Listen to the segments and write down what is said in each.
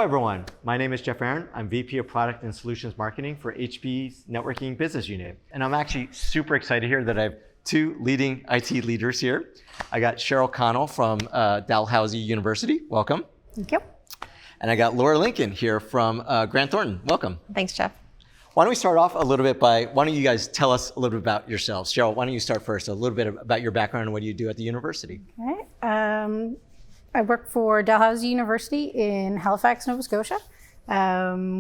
everyone. My name is Jeff Aaron. I'm VP of Product and Solutions Marketing for HP's Networking Business Unit. And I'm actually super excited here that I have two leading IT leaders here. I got Cheryl Connell from Dalhousie University. Welcome. Thank you. And I got Laura Lincoln here from Grant Thornton. Welcome. Thanks, Jeff. Why don't we start off a little bit by, why don't you guys tell us a little bit about yourselves? Cheryl, why don't you start first, a little bit about your background and what you do at the university? Okay. I work for Dalhousie University in Halifax, Nova Scotia.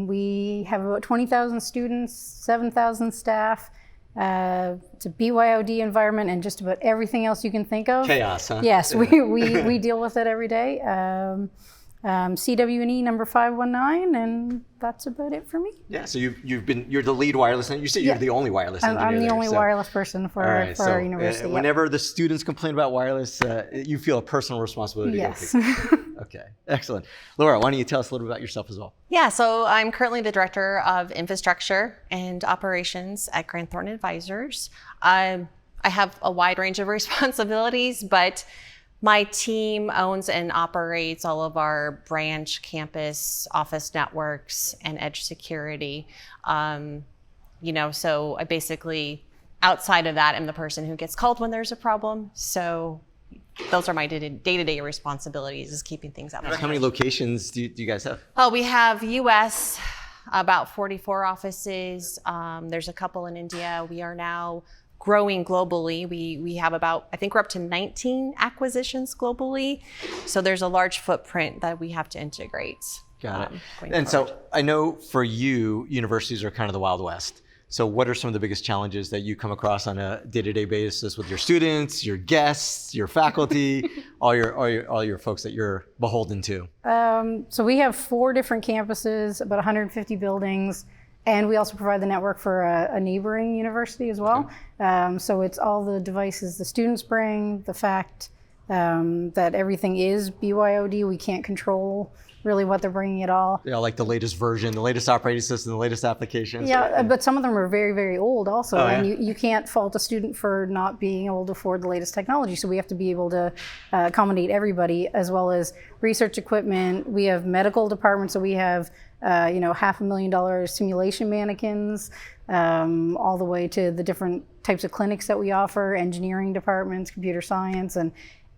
We have about 20,000 students, 7,000 staff. It's a BYOD environment and just about everything else you can think of. Chaos, huh? Yes, we deal with it every day. CWE number 519, and that's about it for me. Yeah, so you're the lead wireless, and you say you're the only wireless engineer. I'm the only wireless person for our university. Whenever the students complain about wireless, you feel a personal responsibility. Yes. To go okay, excellent. Laura, why don't you tell us a little bit about yourself as well? Yeah, so I'm currently the Director of Infrastructure and Operations at Grant Thornton Advisors. I have a wide range of responsibilities, but my team owns and operates all of our branch, campus, office networks, and edge security. So I basically, outside of that, am the person who gets called when there's a problem. So those are my day-to-day responsibilities, is keeping things up. How many locations do you guys have? Oh, we have US, about 44 offices. There's a couple in India. We are now growing globally. We have about, I think we're up to 19 acquisitions globally. So there's a large footprint that we have to integrate. Got it. And forward. So I know for you, universities are kind of the Wild West. So what are some of the biggest challenges that you come across on a day-to-day basis with your students, your guests, your faculty, all your folks that you're beholden to? So we have 4 different campuses, about 150 buildings. And we also provide the network for a neighboring university as well. Okay. So it's all the devices the students bring, the fact that everything is BYOD. We can't control really what they're bringing at all. Yeah, like the latest version, the latest operating system, the latest applications. Yeah, but some of them are very, very old also. Oh, and you can't fault a student for not being able to afford the latest technology. So we have to be able to accommodate everybody, as well as research equipment. We have medical departments, so we have $500,000 simulation mannequins, all the way to the different types of clinics that we offer, engineering departments, computer science, and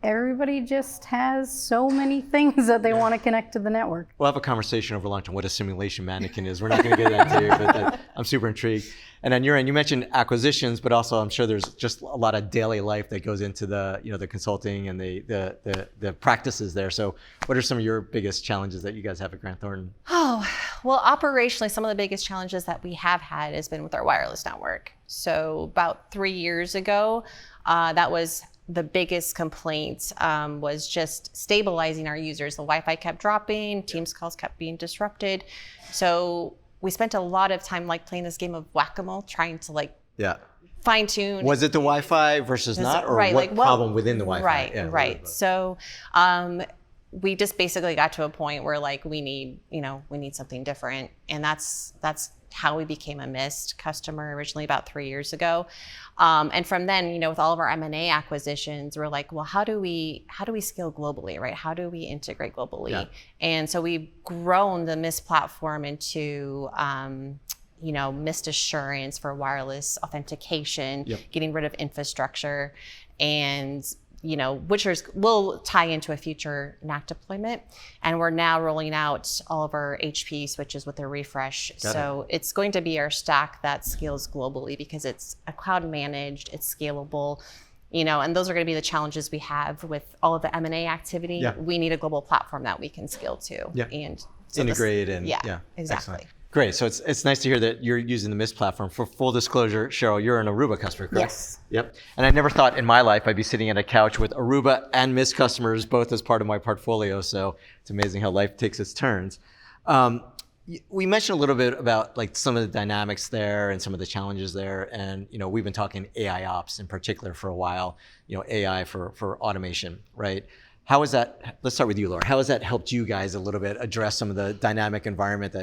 everybody just has so many things that they want to connect to the network. We'll have a conversation over lunch on what a simulation mannequin is. We're not going to get into it, but I'm super intrigued. And on your end, you mentioned acquisitions, but also I'm sure there's just a lot of daily life that goes into the consulting and the practices there. So what are some of your biggest challenges that you guys have at Grant Thornton? Oh, well, operationally, some of the biggest challenges that we have had has been with our wireless network. So about 3 years ago, that was the biggest complaint, was just stabilizing our users. The Wi-Fi kept dropping, Teams calls kept being disrupted. So we spent a lot of time playing this game of whack-a-mole, trying to fine tune. Was it the Wi-Fi versus not, or what problem within the Wi-Fi? Right, yeah, right. So we just basically got to a point where we need something different, and that's how we became a Mist customer originally about 3 years ago. And from then, with all of our M&A acquisitions, we're like, well, how do we scale globally, right? How do we integrate globally? Yeah. And so we've grown the Mist platform into, Mist Assurance for wireless authentication, getting rid of infrastructure, and which will tie into a future NAC deployment. And we're now rolling out all of our HP switches with a refresh. It's going to be our stack that scales globally because it's a cloud managed, it's scalable, and those are going to be the challenges we have with all of the M&A activity. Yeah. We need a global platform that we can scale to. Yeah. And integrate exactly. Excellent. Great. So it's nice to hear that you're using the Mist platform. For full disclosure, Cheryl, you're an Aruba customer, correct? Yes. Yep. And I never thought in my life I'd be sitting at a couch with Aruba and Mist customers, both as part of my portfolio. So it's amazing how life takes its turns. We mentioned a little bit about some of the dynamics there and some of the challenges there. And, we've been talking AI ops in particular for a while, AI for automation, right? How is that, let's start with you, Laura. How has that helped you guys a little bit address some of the dynamic environment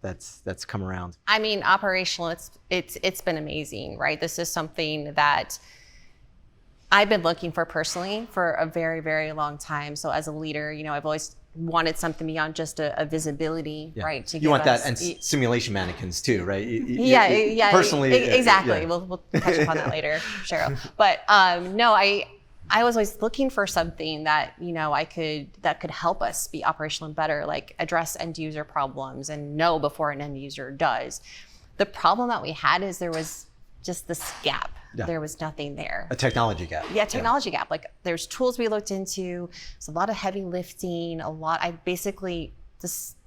that's come around? I mean, operational, it's been amazing, right? This is something that I've been looking for personally for a very, very long time. So as a leader, I've always wanted something beyond just a visibility, right? To you want that and simulation mannequins too, right? Personally, exactly. Yeah. We'll touch upon that later, Cheryl. But no, I was always looking for something that, you know, that could help us be operational and better, like address end user problems and know before an end user does. The problem that we had is there was just this gap. Yeah. There was nothing there. A technology gap. Yeah, technology gap. Like there's tools we looked into. It's a lot of heavy lifting,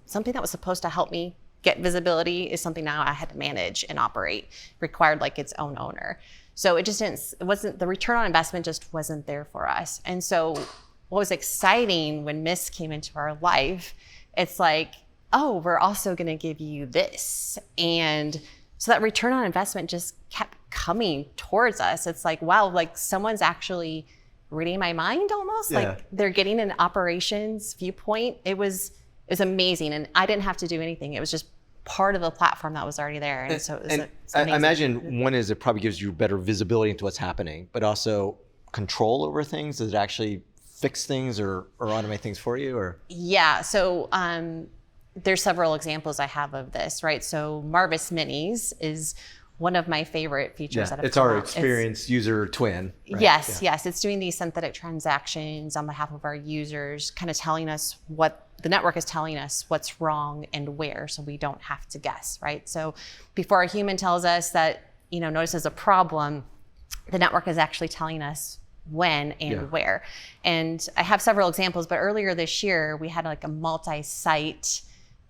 something that was supposed to help me get visibility is something now I had to manage and operate, required like its own owner. So the return on investment just wasn't there for us. And so what was exciting when Mist came into our life, it's like, oh, we're also going to give you this. And so that return on investment just kept coming towards us. It's like, wow, like someone's actually reading my mind almost. Yeah. Like they're getting an operations viewpoint. It was amazing. And I didn't have to do anything. It was just part of the platform that was already there. And so it was I imagine one is it probably gives you better visibility into what's happening, but also control over things. Does it actually fix things or automate things for you? Or yeah, so there's several examples I have of this, right? So Marvis Minis is one of my favorite features that have it's our experienced user twin. Right? Yes, yes. It's doing these synthetic transactions on behalf of our users, kind of telling us what the network is telling us what's wrong and where, so we don't have to guess, right? So before a human tells us that, you know, notices a problem, the network is actually telling us when and where. And I have several examples, but earlier this year, we had like a multi-site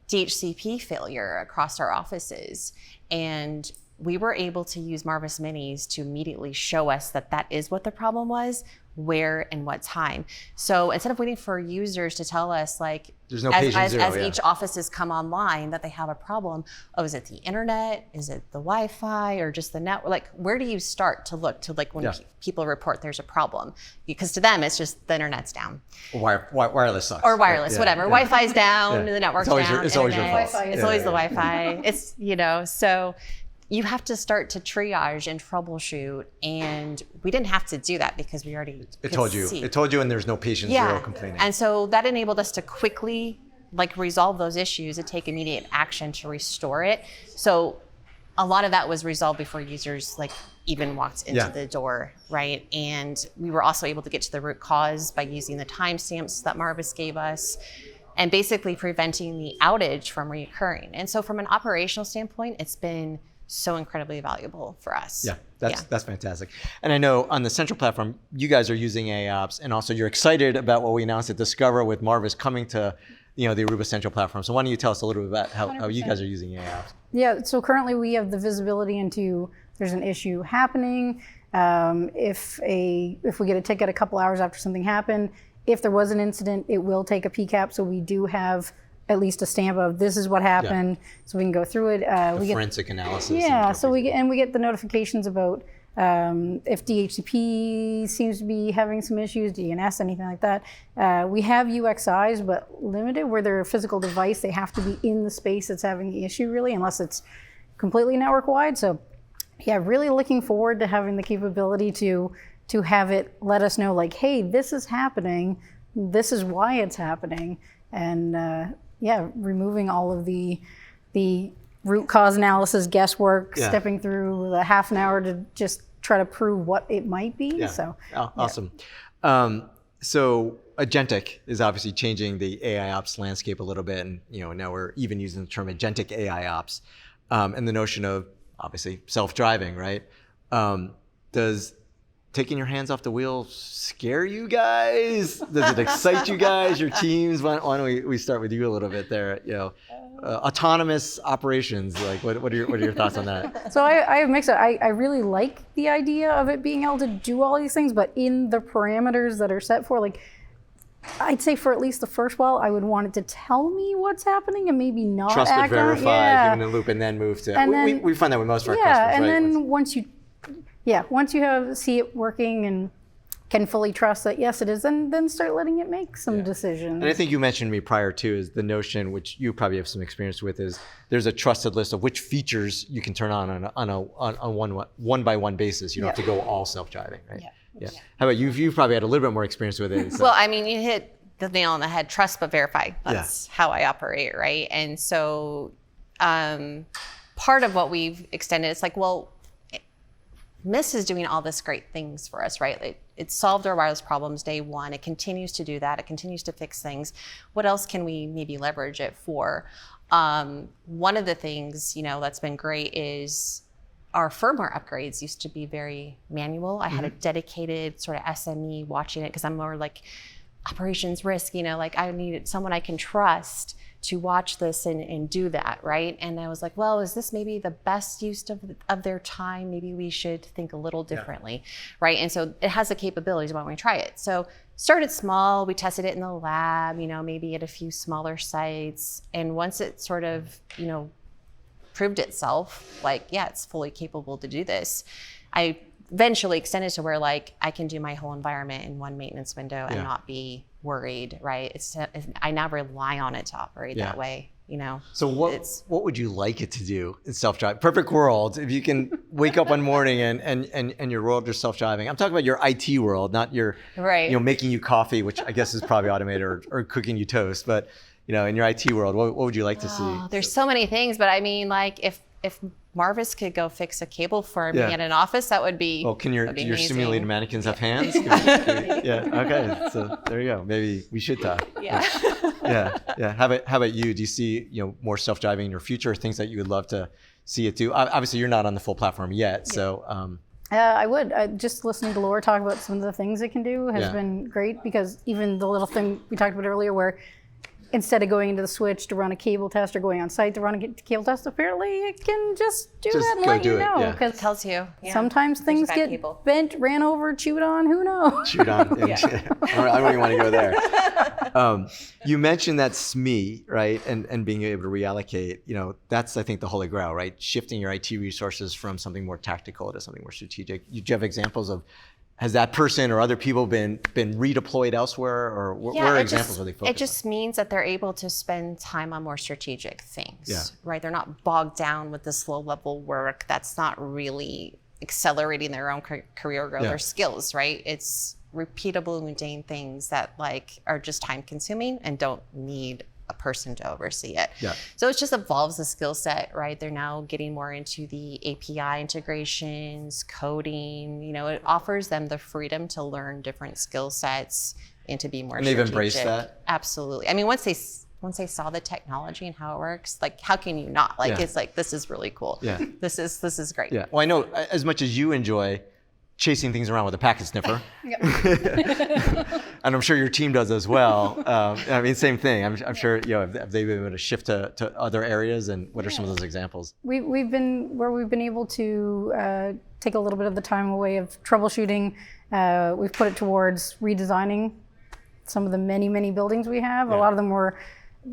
DHCP failure across our offices. And we were able to use Marvis Minis to immediately show us that is what the problem was, where and what time. So instead of waiting for users to tell us, like, there's no patient zero, as each office has come online that they have a problem, oh, is it the internet? Is it the Wi-Fi or just the network? Like, where do you start to look to, like, when people report there's a problem? Because to them, it's just the internet's down. Wireless sucks. Or wireless, whatever. Wi-Fi's down, the network's down. It's always your fault. It's always the Wi-Fi. It's, you know, so you have to start to triage and troubleshoot, and we didn't have to do that because we already It told you, and there's no patient zero complaining. And so that enabled us to quickly, like, resolve those issues and take immediate action to restore it. So a lot of that was resolved before users, like, even walked into the door, right? And we were also able to get to the root cause by using the timestamps that Marvis gave us, and basically preventing the outage from reoccurring. And so from an operational standpoint, it's been so incredibly valuable for us. Yeah, that's fantastic. And I know on the central platform, you guys are using AIOps, and also you're excited about what we announced at Discover with Marvis coming to, you know, the Aruba central platform. So why don't you tell us a little bit about how you guys are using AIOps? Yeah, so currently we have the visibility into there's an issue happening. If we get a ticket a couple hours after something happened, if there was an incident, it will take a PCAP. So we do have at least a stamp of this is what happened, so we can go through it. We forensic analysis. Yeah, so we get the notifications about if DHCP seems to be having some issues, DNS, anything like that. We have UXIs, but limited where they're a physical device. They have to be in the space that's having the issue, really, unless it's completely network wide. So yeah, really looking forward to having the capability to have it let us know, like, hey, this is happening, this is why it's happening, and removing all of the root cause analysis guesswork, stepping through the half an hour to just try to prove what it might be. Yeah. So awesome. So agentic is obviously changing the AIOps landscape a little bit, and now we're even using the term agentic AIOps, and the notion of obviously self-driving, right? Does taking your hands off the wheel scare you guys? Does it excite you guys, your teams? Why don't we start with you a little bit there? Autonomous operations. Like, what are your thoughts on that? So I have mixed. I really like the idea of it being able to do all these things, but in the parameters that are set for, like, I'd say for at least the first while, I would want it to tell me what's happening and maybe not trust but act on it. verify, human in the loop, and then move to. We find that with most of our customers, right? And then once you see it working and can fully trust that yes it is, then start letting it make some decisions. And I think you mentioned to me prior too is the notion, which you probably have some experience with, is there's a trusted list of which features you can turn on a one by one basis. You don't have to go all self-driving, right? Yeah. How about you? You've probably had a little bit more experience with it. So. Well, I mean, you hit the nail on the head, trust but verify. That's how I operate, right? And so part of what we've extended, it's like, well, Mist is doing all this great things for us, right? It solved our wireless problems day one. It continues to do that. It continues to fix things. What else can we maybe leverage it for? One of the things, that's been great is our firmware upgrades used to be very manual. I had a dedicated sort of SME watching it because I'm more like operations risk, like I needed someone I can trust to watch this and do that, right? And I was like, well, is this maybe the best use of their time? Maybe we should think a little differently, right? And so it has the capabilities. Why don't we try it? So started small. We tested it in the lab, maybe at a few smaller sites. And once it sort of, proved itself, like, yeah, it's fully capable to do this, I eventually extended to where like I can do my whole environment in one maintenance window and not be worried, right? I now rely on it to operate that way, So what would you like it to do in self-driving? Perfect world, if you can wake up one morning and your world is self-driving. I'm talking about your IT world, not your, making you coffee, which I guess is probably automated, or cooking you toast. But, in your IT world, what would you like to see? There's so many things, but I mean, like if Marvis could go fix a cable for me at an office, that would be. Well, do your simulated mannequins have hands? Okay. So there you go. Maybe we should talk. Yeah. How about you? Do you see more self-driving in your future? Things that you would love to see it do? Obviously, you're not on the full platform yet, so. I would. Just listening to Laura talk about some of the things it can do has been great, because even the little thing we talked about earlier, where instead of going into the switch to run a cable test or going on site to run a cable test, apparently it can just do that and let you know. Because it tells you. Sometimes things get bent, ran over, chewed on, who knows? Chewed on. I don't even want to go there. You mentioned that SME, right? And being able to reallocate, that's, I think, the holy grail, right? Shifting your IT resources from something more tactical to something more strategic. Do you have examples of, has that person or other people been redeployed elsewhere, or where are examples where they focus? It just means that they're able to spend time on more strategic things, right? They're not bogged down with this low-level work that's not really accelerating their own career growth or skills, right? It's repeatable, mundane things that are just time-consuming and don't need a person to oversee it. So it just evolves the skill set, right? They're now getting more into the API integrations, coding, it offers them the freedom to learn different skill sets and to be more strategic. And they've embraced that? Absolutely. I mean, once they saw the technology and how it works, how can you not? It's like, this is really cool. This is great. Well, I know as much as you enjoy chasing things around with a packet sniffer. And I'm sure your team does as well. Same thing. I'm sure, have they been able to shift to other areas, and what are some of those examples? We've been able to take a little bit of the time away of troubleshooting. We've put it towards redesigning some of the many buildings we have. A lot of them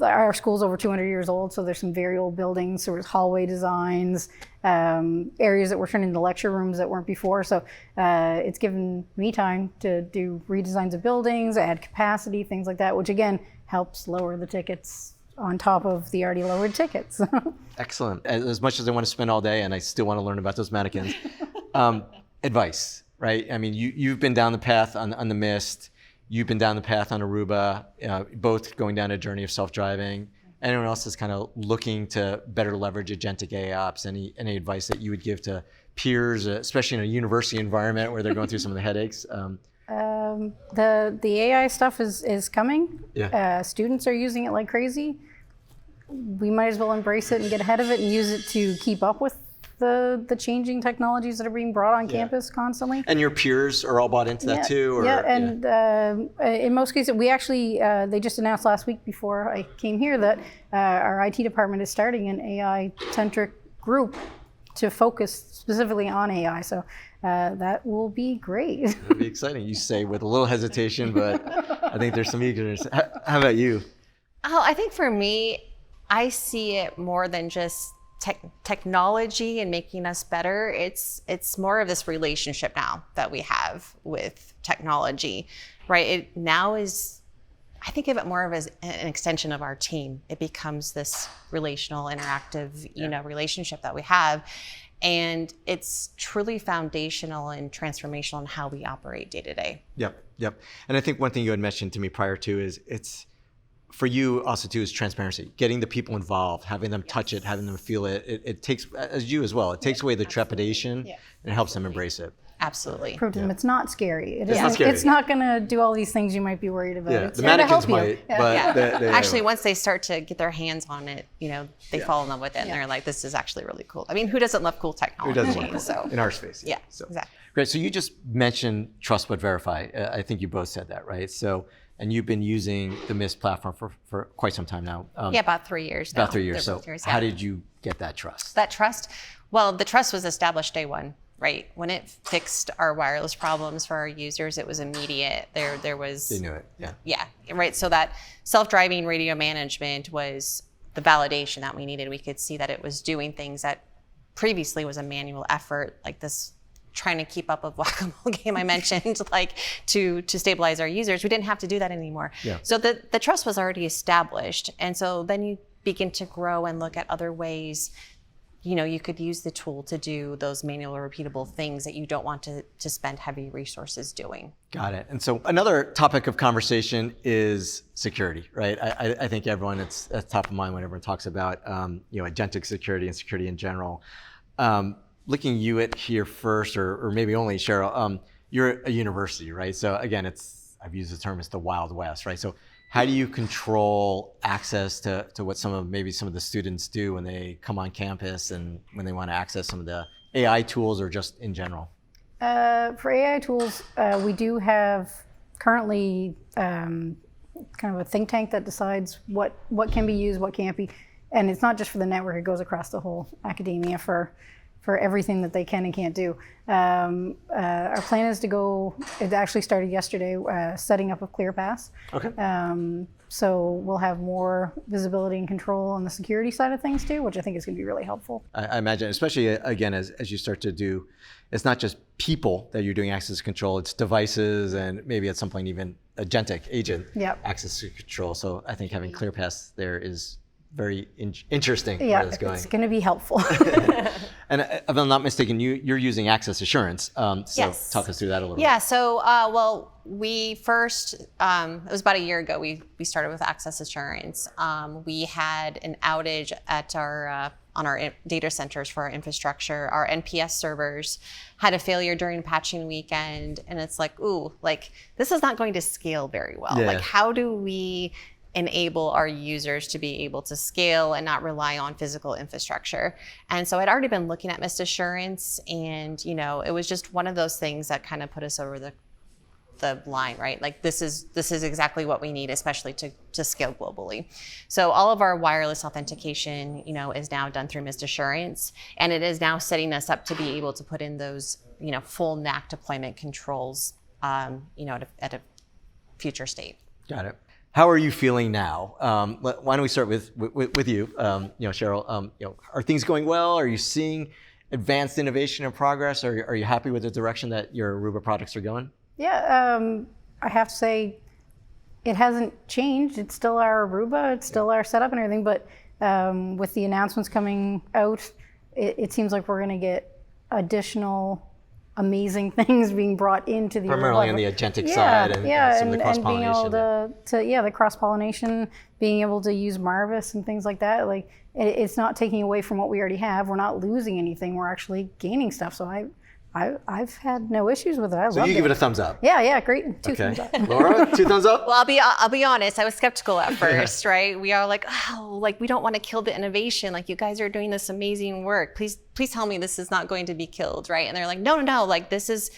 our school's over 200 years old, so there's some very old buildings, sort of hallway designs, areas that were turned into lecture rooms that weren't before. So it's given me time to do redesigns of buildings, add capacity, things like that, which again helps lower the tickets on top of the already lowered tickets. Excellent. As much as I want to spend all day, and I still want to learn about those mannequins, advice, right? I mean, you've been down the path on the Mist. You've been down the path on Aruba, both going down a journey of self-driving. Anyone else is kind of looking to better leverage agentic AIOps? Any advice that you would give to peers, especially in a university environment where they're going through some of the headaches? The AI stuff is coming. Students are using it like crazy. We might as well embrace it and get ahead of it and use it to keep up with the changing technologies that are being brought on campus constantly. And your peers are all bought into that too? In most cases, we actually, they just announced last week before I came here that our IT department is starting an AI-centric group to focus specifically on AI. So that will be great. It'll be exciting. You say with a little hesitation, but I think there's some eagerness. How about you? I think for me, I see it more than just technology and making us better. It's more of this relationship now that we have with technology, right? It now is, I think of it more of as an extension of our team. It becomes this relational, interactive, relationship that we have. And it's truly foundational and transformational in how we operate day to day. Yep. And I think one thing you had mentioned to me prior to is it's, for you also too, is transparency, getting the people involved, having them touch it, having them feel it. It takes, as you as well, it takes away the trepidation and it helps them embrace it. Absolutely. Prove to them it's not scary. It's not scary. It's not going to do all these things you might be worried about. Yeah, It's the there to mannequins help you. might, but they Actually, once they start to get their hands on it, they fall in love with it, and they're like, "This is actually really cool." I mean, who doesn't love cool technology? Who doesn't? So in our space. yeah, so. exactly. Great. So you just mentioned Trust But Verify. I think you both said that, right? So, and you've been using the Mist platform for quite some time now. About 3 years now. About 3 years. They're So both years, how did you get that trust? That trust? Well, the trust was established day one. Right. When it fixed our wireless problems for our users, it was immediate. There was. They knew it. Yeah. Yeah. Right. So that self-driving radio management was the validation that we needed. We could see that it was doing things that previously was a manual effort, like this trying to keep up with whack-a-mole game I mentioned, like to stabilize our users. We didn't have to do that anymore. Yeah. So the trust was already established. And so then you begin to grow and look at other ways. You could use the tool to do those manual or repeatable things that you don't want to spend heavy resources doing. Got it. And so another topic of conversation is security, right? I think everyone, it's top of mind when everyone talks about, agentic security and security in general. Looking you at here first, or maybe only Cheryl, you're a university, right? So again, I've used the term, it's the Wild West, right? So how do you control access to what some of the students do when they come on campus and when they want to access some of the AI tools or just in general? For AI tools, we do have currently kind of a think tank that decides what can be used, what can't be. And it's not just for the network, it goes across the whole academia for everything that they can and can't do. Our plan is to go, it actually started yesterday, setting up a ClearPass. Okay. So we'll have more visibility and control on the security side of things too, which I think is going to be really helpful. I imagine, especially again, as you start to do, it's not just people that you're doing access control, it's devices and maybe at some point even agentic agent access control. So I think having ClearPass there is very interesting where that's going. It's going to be helpful. And if I'm not mistaken, you're using access assurance. So yes. Talk us through that a little bit. Yeah, so, we first, it was about a year ago, we started with access assurance. We had an outage at on our data centers for our infrastructure. Our NPS servers had a failure during patching weekend. And it's like, this is not going to scale very well. Yeah. Like, how do we enable our users to be able to scale and not rely on physical infrastructure? And so I'd already been looking at Mist Assurance, and it was just one of those things that kind of put us over the line, right? Like this is exactly what we need, especially to scale globally. So all of our wireless authentication, is now done through Mist Assurance, and it is now setting us up to be able to put in those, full NAC deployment controls, at a future state. Got it. How are you feeling now? Why don't we start with you, Cheryl? Are things going well? Are you seeing advanced innovation and progress? Are you happy with the direction that your Aruba products are going? Yeah, I have to say it hasn't changed. It's still our Aruba, it's still our setup and everything, but with the announcements coming out, it seems like we're going to get additional amazing things being brought into the primarily on the agentic side and some of the cross-pollination. And being able the cross-pollination, being able to use Marvis and things like that. Like it's not taking away from what we already have. We're not losing anything. We're actually gaining stuff. So I've had no issues with it. I love it. So you give it a thumbs up? Yeah, great. Two thumbs up. Laura, 2 thumbs up? Well, I'll be honest. I was skeptical at first, right? We are like, we don't want to kill the innovation. Like, you guys are doing this amazing work. Please tell me this is not going to be killed, right? And they're like, no. Like, this is,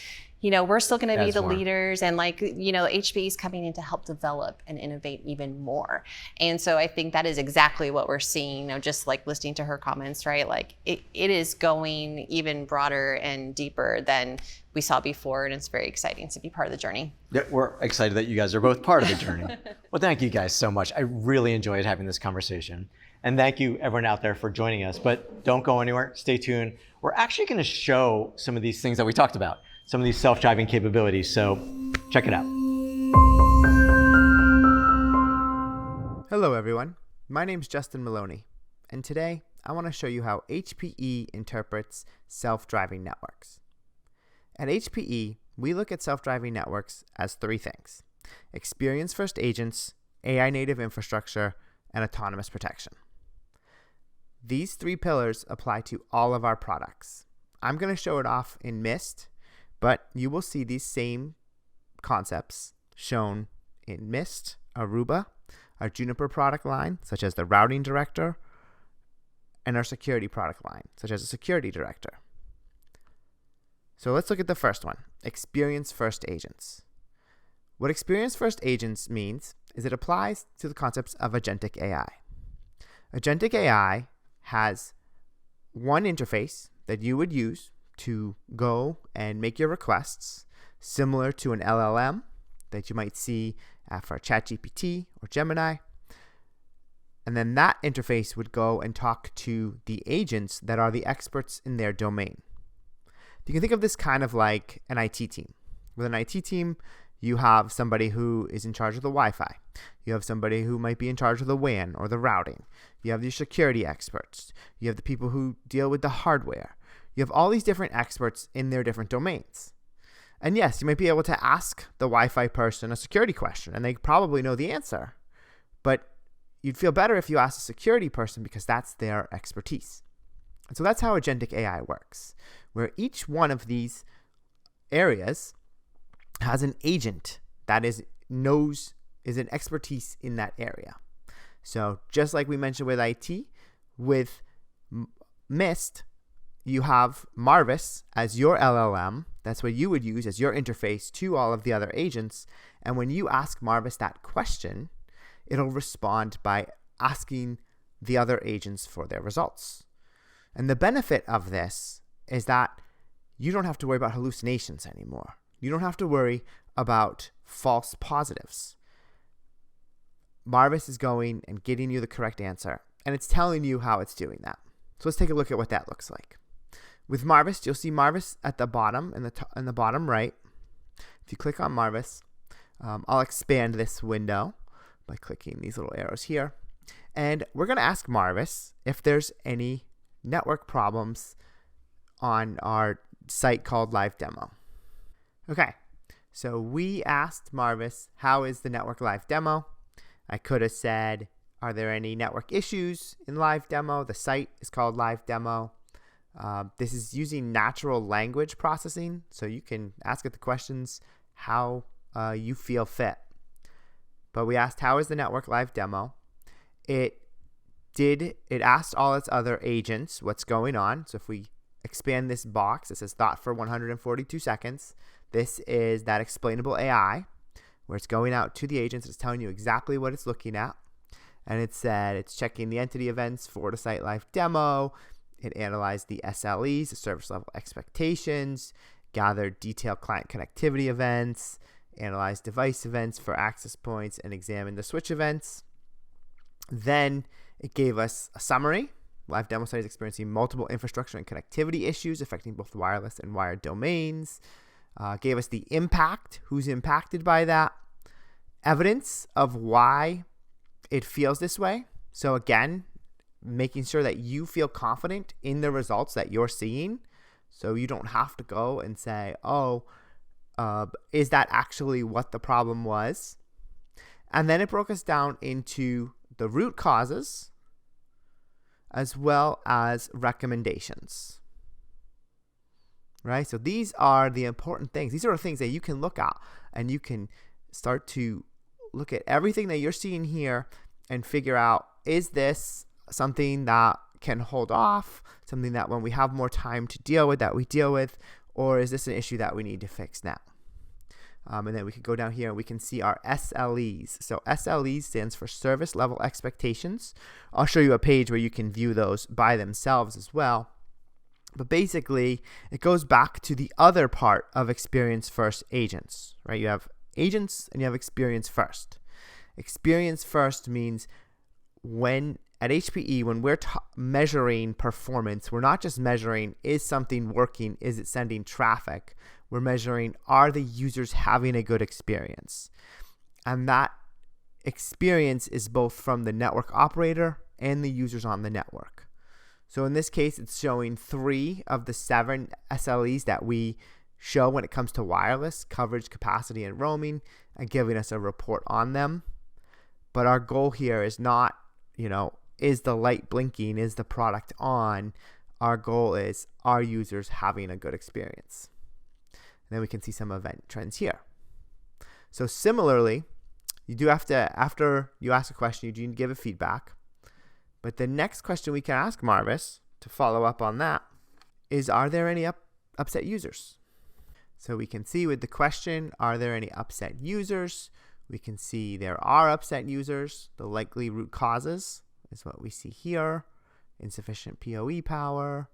we're still going to be the leaders, and HPE is coming in to help develop and innovate even more. And so I think that is exactly what we're seeing. Just like listening to her comments, right? Like it is going even broader and deeper than we saw before, and it's very exciting to be part of the journey. Yeah, we're excited that you guys are both part of the journey. Well, thank you guys so much. I really enjoyed having this conversation. And thank you everyone out there for joining us. But don't go anywhere. Stay tuned. We're actually going to show some of these things that we talked about, some of these self-driving capabilities. So check it out. Hello, everyone. My name's Justin Maloney, and today I want to show you how HPE interprets self-driving networks. At HPE, we look at self-driving networks as three things: experience-first agents, AI-native infrastructure, and autonomous protection. These three pillars apply to all of our products. I'm going to show it off in Mist, but you will see these same concepts shown in Mist, Aruba, our Juniper product line, such as the routing director, and our security product line, such as a security director. So let's look at the first one, experience-first agents. What experience-first agents means is it applies to the concepts of agentic AI. Agentic AI has one interface that you would use to go and make your requests, similar to an LLM that you might see for ChatGPT or Gemini. And then that interface would go and talk to the agents that are the experts in their domain. You can think of this kind of like an IT team. With an IT team, you have somebody who is in charge of the Wi-Fi. You have somebody who might be in charge of the WAN or the routing. You have your security experts. You have the people who deal with the hardware. You have all these different experts in their different domains. And yes, you might be able to ask the Wi-Fi person a security question, and they probably know the answer. But you'd feel better if you asked a security person because that's their expertise. And so that's how agentic AI works, where each one of these areas has an agent that is an expertise in that area. So just like we mentioned with IT, with Mist, you have Marvis as your LLM. That's what you would use as your interface to all of the other agents. And when you ask Marvis that question, it'll respond by asking the other agents for their results. And the benefit of this is that you don't have to worry about hallucinations anymore. You don't have to worry about false positives. Marvis is going and getting you the correct answer, and it's telling you how it's doing that. So let's take a look at what that looks like. With Marvis, you'll see Marvis at the bottom, in the bottom right. If you click on Marvis, I'll expand this window by clicking these little arrows here. And we're going to ask Marvis if there's any network problems on our site called Live Demo. Okay, so we asked Marvis, how is the network live demo? I could have said, are there any network issues in live demo? The site is called Live Demo. This is using natural language processing, so you can ask it the questions how you feel fit. But we asked, how is the network live demo? It asked all its other agents what's going on. So if we expand this box, it says thought for 142 seconds. This is that explainable AI where it's going out to the agents. It's telling you exactly what it's looking at. And it said it's checking the entity events for the site live demo. It analyzed the SLEs, the service level expectations, gathered detailed client connectivity events, analyzed device events for access points, and examined the switch events. Then it gave us a summary. Live demo site is experiencing multiple infrastructure and connectivity issues affecting both wireless and wired domains. Gave us the impact, who's impacted by that, evidence of why it feels this way. So again, making sure that you feel confident in the results that you're seeing. So you don't have to go and say, is that actually what the problem was? And then it broke us down into the root causes as well as recommendations. Right? So these are the important things. These are the things that you can look at, and you can start to look at everything that you're seeing here and figure out, is this something that can hold off, something that when we have more time to deal with, that we deal with, or is this an issue that we need to fix now? And then we can go down here and we can see our SLEs. So SLEs stands for service level expectations. I'll show you a page where you can view those by themselves as well. But basically, it goes back to the other part of experience first agents, right? You have agents and you have experience first. Experience first means when at HPE, when we're measuring performance, we're not just measuring, is something working? Is it sending traffic? We're measuring, are the users having a good experience? And that experience is both from the network operator and the users on the network. So in this case, it's showing 3 of the 7 SLEs that we show when it comes to wireless, coverage, capacity, and roaming, and giving us a report on them. But our goal here is not, is the light blinking? Is the product on? Our goal is, are users having a good experience? And then we can see some event trends here. So similarly, you do have to, after you ask a question, you do need to give it feedback. But the next question we can ask Marvis to follow up on that is, are there any upset users? So we can see with the question, are there any upset users? We can see there are upset users. The likely root causes is what we see here. Insufficient PoE power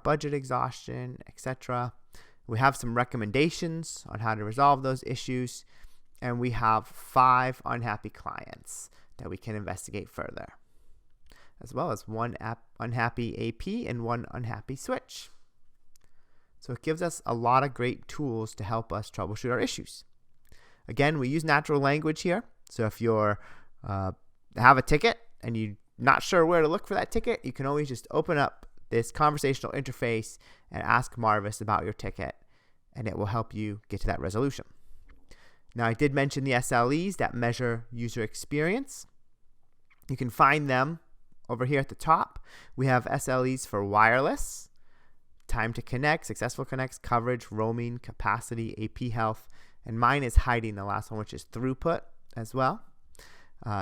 budget exhaustion, etc. We have some recommendations on how to resolve those issues. And we have 5 unhappy clients that we can investigate further, as well as 1 unhappy AP and 1 unhappy switch. So it gives us a lot of great tools to help us troubleshoot our issues. Again, we use natural language here. So if you're have a ticket and you're not sure where to look for that ticket, you can always just open up this conversational interface and ask Marvis about your ticket, and it will help you get to that resolution. Now, I did mention the SLEs that measure user experience. You can find them over here at the top. We have SLEs for wireless, time to connect, successful connects, coverage, roaming, capacity, AP health, and mine is hiding the last one, which is throughput as well.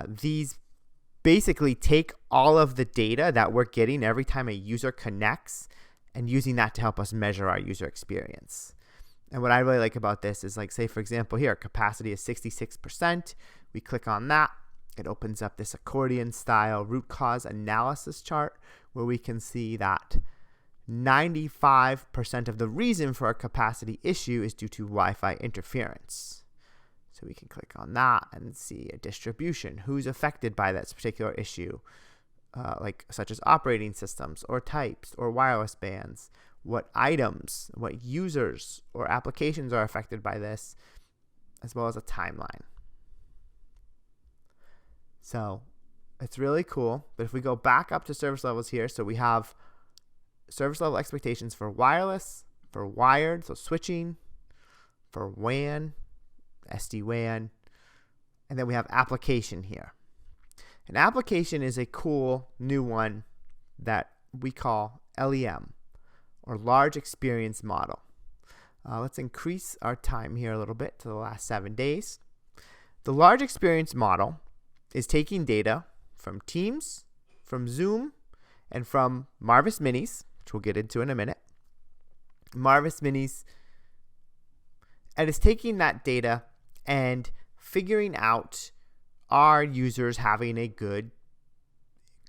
These basically take all of the data that we're getting every time a user connects and using that to help us measure our user experience. And what I really like about this is, like, say, for example, here, capacity is 66%. We click on that. It opens up this accordion style root cause analysis chart where we can see that 95% of the reason for a capacity issue is due to Wi-Fi interference. So we can click on that and see a distribution. Who's affected by this particular issue, such as operating systems or types or wireless bands. What items, what users or applications are affected by this, as well as a timeline. So it's really cool. But if we go back up to service levels here, so we have service level expectations for wireless, for wired, so switching, for WAN, SD-WAN, and then we have application here. An application is a cool new one that we call LEM, or large experience model. Let's increase our time here a little bit to the last 7 days. The large experience model is taking data from Teams, from Zoom, and from Marvis Minis, which we'll get into in a minute. Marvis Minis, and is taking that data and figuring out, are users having a good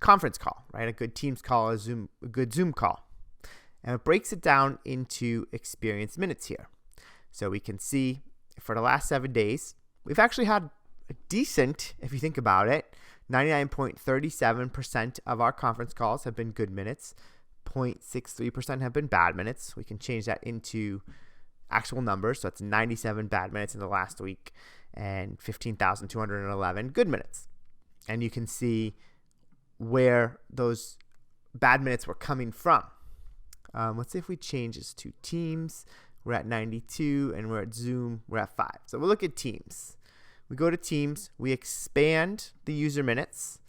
conference call, right? A good Teams call, a good Zoom call. And it breaks it down into experience minutes here. So we can see for the last 7 days, we've actually had a decent, if you think about it, 99.37% of our conference calls have been good minutes. 0.63% have been bad minutes. We can change that into actual numbers. So it's 97 bad minutes in the last week and 15,211 good minutes. And you can see where those bad minutes were coming from. Let's see if we change this to Teams. We're at 92, and we're at Zoom. We're at 5. So we'll look at Teams. We go to Teams. We expand the user minutes,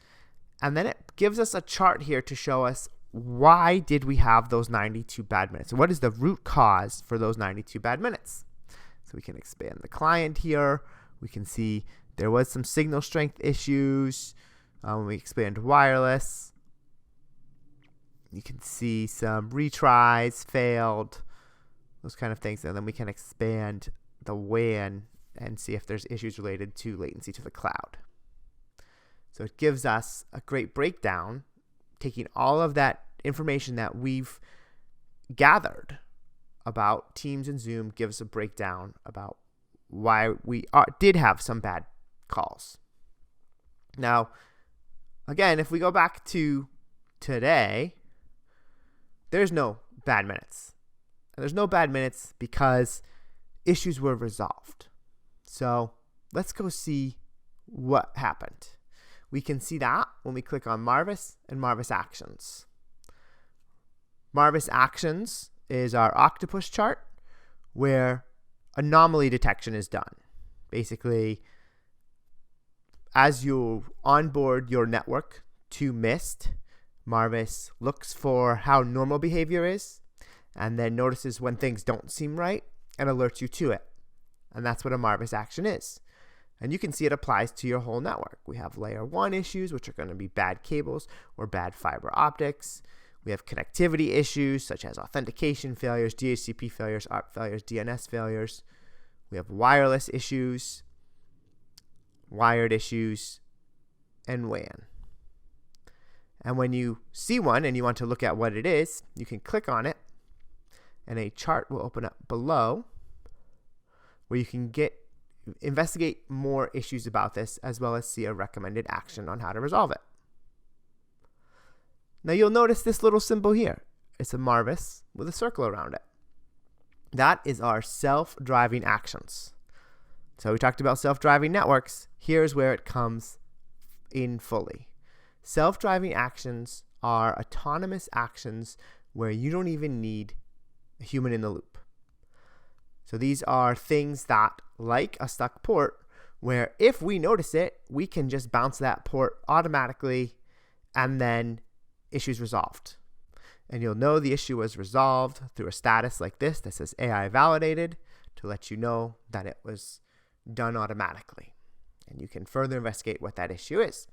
and then it gives us a chart here to show us why did we have those 92 bad minutes. What is the root cause for those 92 bad minutes? So we can expand the client here. We can see there was some signal strength issues. When we expand wireless, you can see some retries, failed, those kind of things. And then we can expand the WAN and see if there's issues related to latency to the cloud. So it gives us a great breakdown, taking all of that information that we've gathered about Teams and Zoom, gives a breakdown about why we did have some bad calls. Now, again, if we go back to today, there's no bad minutes. And there's no bad minutes because issues were resolved. So let's go see what happened. We can see that when we click on Marvis and Marvis Actions. Marvis Actions is our octopus chart where anomaly detection is done. Basically, as you onboard your network to Mist, Marvis looks for how normal behavior is and then notices when things don't seem right and alerts you to it. And that's what a Marvis action is. And you can see it applies to your whole network. We have layer 1 issues, which are going to be bad cables or bad fiber optics. We have connectivity issues such as authentication failures, DHCP failures, ARP failures, DNS failures. We have wireless issues, wired issues, and WAN. And when you see one and you want to look at what it is, you can click on it and a chart will open up below where you can investigate more issues about this as well as see a recommended action on how to resolve it. Now you'll notice this little symbol here. It's a Marvis with a circle around it. That is our self-driving actions. So we talked about self-driving networks. Here's where it comes in fully. Self-driving actions are autonomous actions where you don't even need a human in the loop. So these are things that, like a stuck port, where if we notice it, we can just bounce that port automatically and then issue's resolved. And you'll know the issue was resolved through a status like this that says AI validated to let you know that it was done automatically. And you can further investigate what that issue is.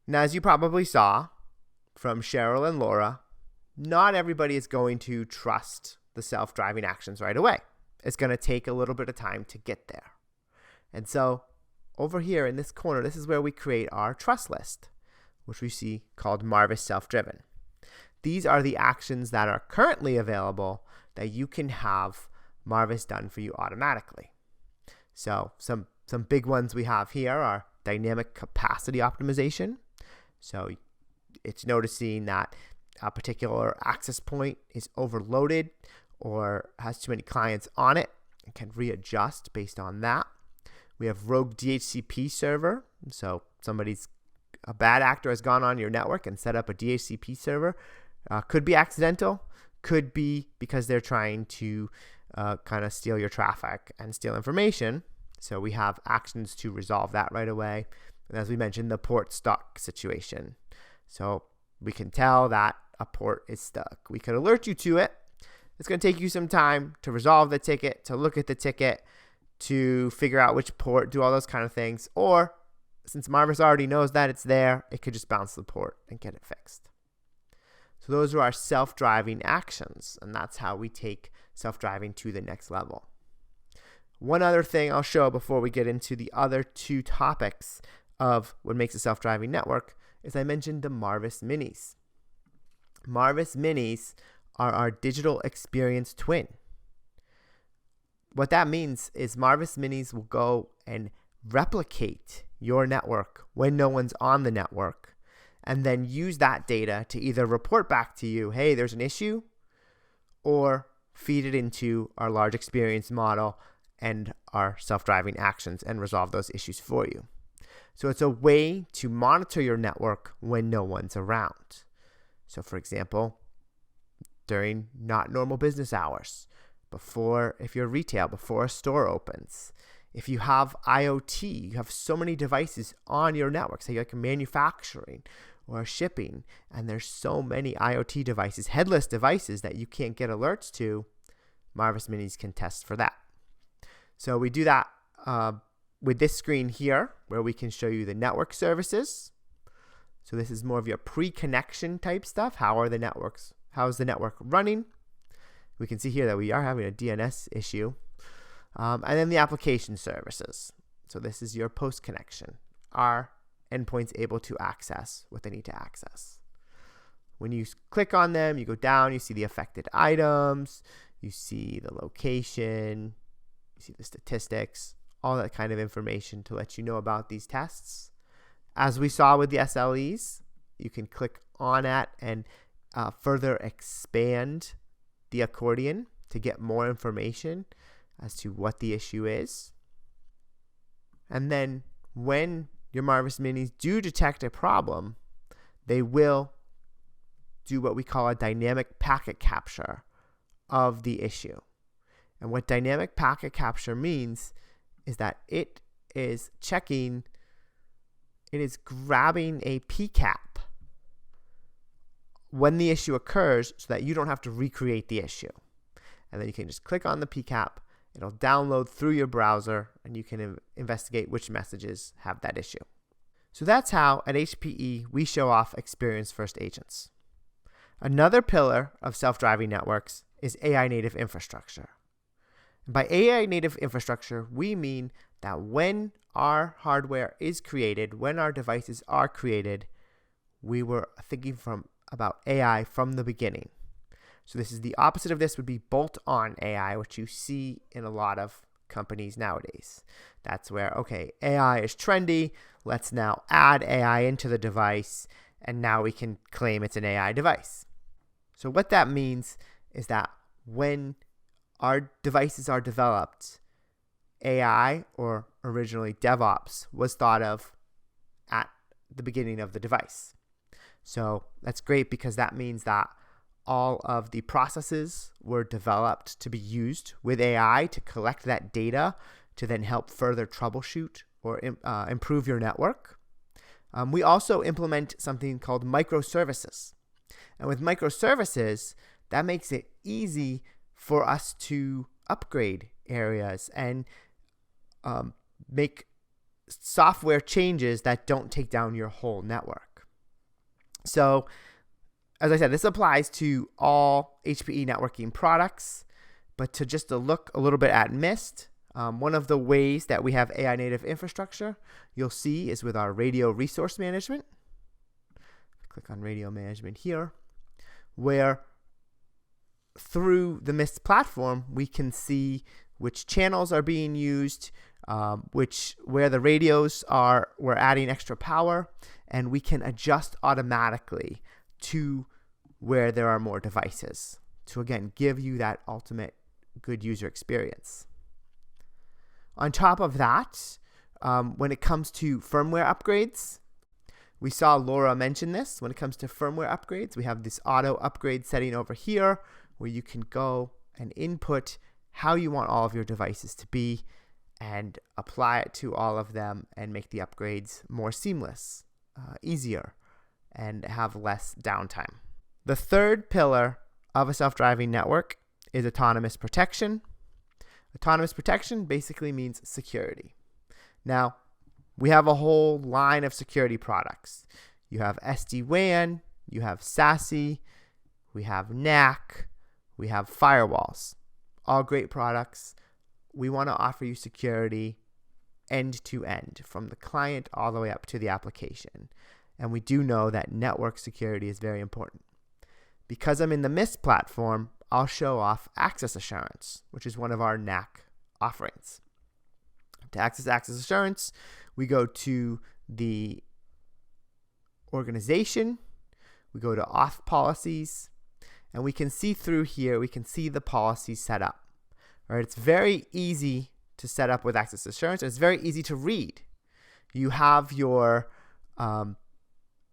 Now, as you probably saw from Cheryl and Laura, not everybody is going to trust the self-driving actions right away. It's going to take a little bit of time to get there. And so over here in this corner, this is where we create our trust list, which we see called Marvis Self-Driven. These are the actions that are currently available that you can have Marvis done for you automatically. So some big ones we have here are dynamic capacity optimization. So it's noticing that a particular access point is overloaded or has too many clients on it and can readjust based on that. We have rogue DHCP server. So a bad actor has gone on your network and set up a DHCP server. Could be accidental, could be because they're trying to kind of steal your traffic and steal information. So we have actions to resolve that right away. And as we mentioned, the port stuck situation. So we can tell that a port is stuck. We could alert you to it. It's going to take you some time to resolve the ticket, to look at the ticket, to figure out which port, do all those kind of things. Or since Marvis already knows that it's there, it could just bounce the port and get it fixed. So those are our self-driving actions, and that's how we take self-driving to the next level. One other thing I'll show before we get into the other two topics of what makes a self-driving network is I mentioned the Marvis Minis. Marvis Minis are our digital experience twin. What that means is Marvis Minis will go and replicate your network when no one's on the network, and then use that data to either report back to you, hey, there's an issue, or feed it into our large experience model and our self-driving actions and resolve those issues for you. So it's a way to monitor your network when no one's around. So for example, during not normal business hours, if you're retail, before a store opens, if you have IoT, you have so many devices on your network, say like manufacturing or shipping, and there's so many IoT devices, headless devices that you can't get alerts to, Marvis Minis can test for that. So we do that with this screen here, where we can show you the network services. So this is more of your pre-connection type stuff. How is the network running? We can see here that we are having a DNS issue. And then the application services. So this is your post-connection. Are endpoints able to access what they need to access? When you click on them, you go down, you see the affected items, you see the location, you see the statistics, all that kind of information to let you know about these tests. As we saw with the SLEs, you can click on it and further expand the accordion to get more information as to what the issue is. And then when your Marvis Minis do detect a problem, they will do what we call a dynamic packet capture of the issue. And what dynamic packet capture means is that it is grabbing a PCAP when the issue occurs so that you don't have to recreate the issue. And then you can just click on the PCAP, it'll download through your browser, and you can investigate which messages have that issue. So that's how at HPE we show off experience first agents. Another pillar of self-driving networks is AI native infrastructure. And by AI native infrastructure, we mean that when our hardware is created, when our devices are created, we were thinking about AI from the beginning. So this is the opposite of this would be bolt-on AI, which you see in a lot of companies nowadays. That's where, okay, AI is trendy. Let's now add AI into the device, and now we can claim it's an AI device. So what that means is that when our devices are developed, AI, or originally DevOps, was thought of at the beginning of the device. So that's great because that means that all of the processes were developed to be used with AI to collect that data to then help further troubleshoot or improve your network. We also implement something called microservices. And with microservices, that makes it easy for us to upgrade areas and make software changes that don't take down your whole network. So, as I said, this applies to all HPE networking products, but to just to look a little bit at Mist, one of the ways that we have AI native infrastructure, you'll see, is with our radio resource management. Click on radio management here, where through the Mist platform, we can see which channels are being used, where the radios we're adding extra power, and we can adjust automatically to where there are more devices to, again, give you that ultimate good user experience. On top of that, when it comes to firmware upgrades, we saw Laura mention this. When it comes to firmware upgrades, we have this auto upgrade setting over here where you can go and input how you want all of your devices to be and apply it to all of them and make the upgrades more seamless, easier, and have less downtime. The third pillar of a self-driving network is autonomous protection. Autonomous protection basically means security. Now, we have a whole line of security products. You have SD-WAN, you have SASE, we have NAC, we have firewalls. All great products. We want to offer you security end to end, from the client all the way up to the application. And we do know that network security is very important. Because I'm in the Mist platform, I'll show off access assurance, which is one of our NAC offerings. To access access assurance, we go to the organization, we go to auth policies, and we can see through here, we can see the policies set up. All right, it's very easy to set up with access assurance, and it's very easy to read. You have your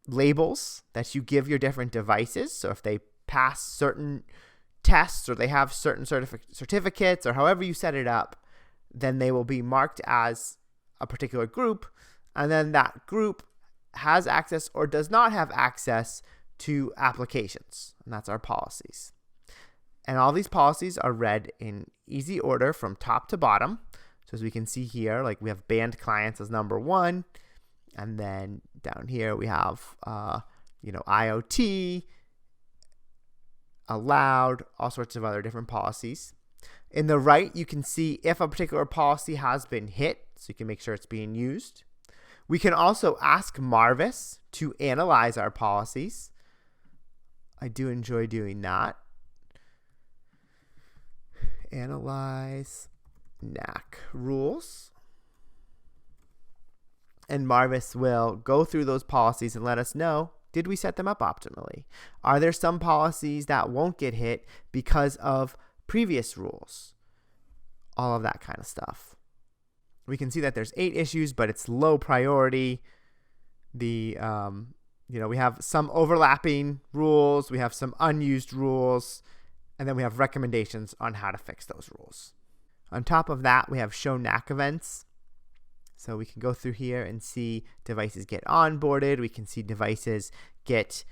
labels that you give your different devices. So if they pass certain tests or they have certain certificates or however you set it up, then they will be marked as a particular group. And then that group has access or does not have access to applications. And that's our policies. And all these policies are read in easy order from top to bottom. So as we can see here, like we have banned clients as number 1. And then down here we have, IoT, allowed, all sorts of other different policies. In the right, you can see if a particular policy has been hit, so you can make sure it's being used. We can also ask Marvis to analyze our policies. I do enjoy doing that. Analyze NAC rules. And Marvis will go through those policies and let us know, did we set them up optimally? Are there some policies that won't get hit because of previous rules? All of that kind of stuff. We can see that there's 8 issues, but it's low priority. The we have some overlapping rules, we have some unused rules, and then we have recommendations on how to fix those rules. On top of that, we have show knack events. So we can go through here and see devices get onboarded. We can see devices get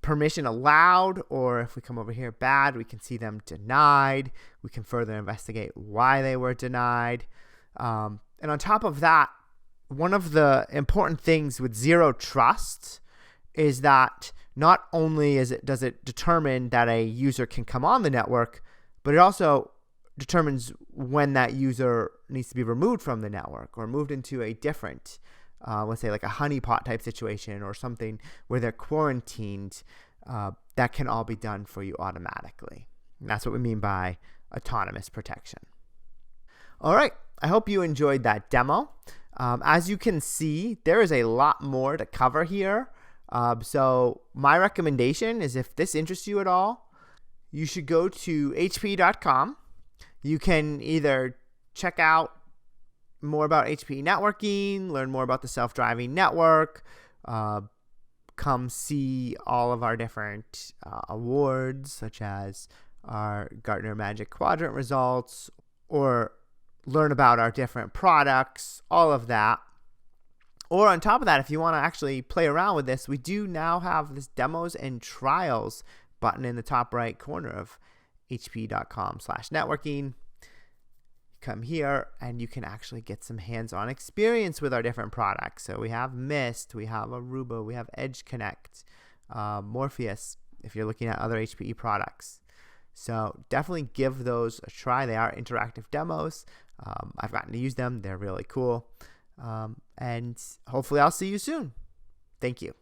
permission allowed, or if we come over here, bad, we can see them denied. We can further investigate why they were denied. And on top of that, one of the important things with zero trust is that not only does it determine that a user can come on the network, but it also determines when that user needs to be removed from the network or moved into a different, let's say like a honeypot type situation or something where they're quarantined. That can all be done for you automatically. And that's what we mean by autonomous protection. All right, I hope you enjoyed that demo. As you can see, there is a lot more to cover here. So my recommendation is, if this interests you at all, you should go to hpe.com. You can either check out more about HPE networking, learn more about the self-driving network, come see all of our different awards, such as our Gartner Magic Quadrant results, or learn about our different products, all of that. Or on top of that, if you want to actually play around with this, we do now have this demos and trials button in the top right corner of hpe.com/networking. Come here and you can actually get some hands-on experience with our different products. So we have Mist, we have Aruba, we have Edge Connect, Morpheus, if you're looking at other HPE products. So definitely give those a try. They are interactive demos. I've gotten to use them. They're really cool. And hopefully I'll see you soon. Thank you.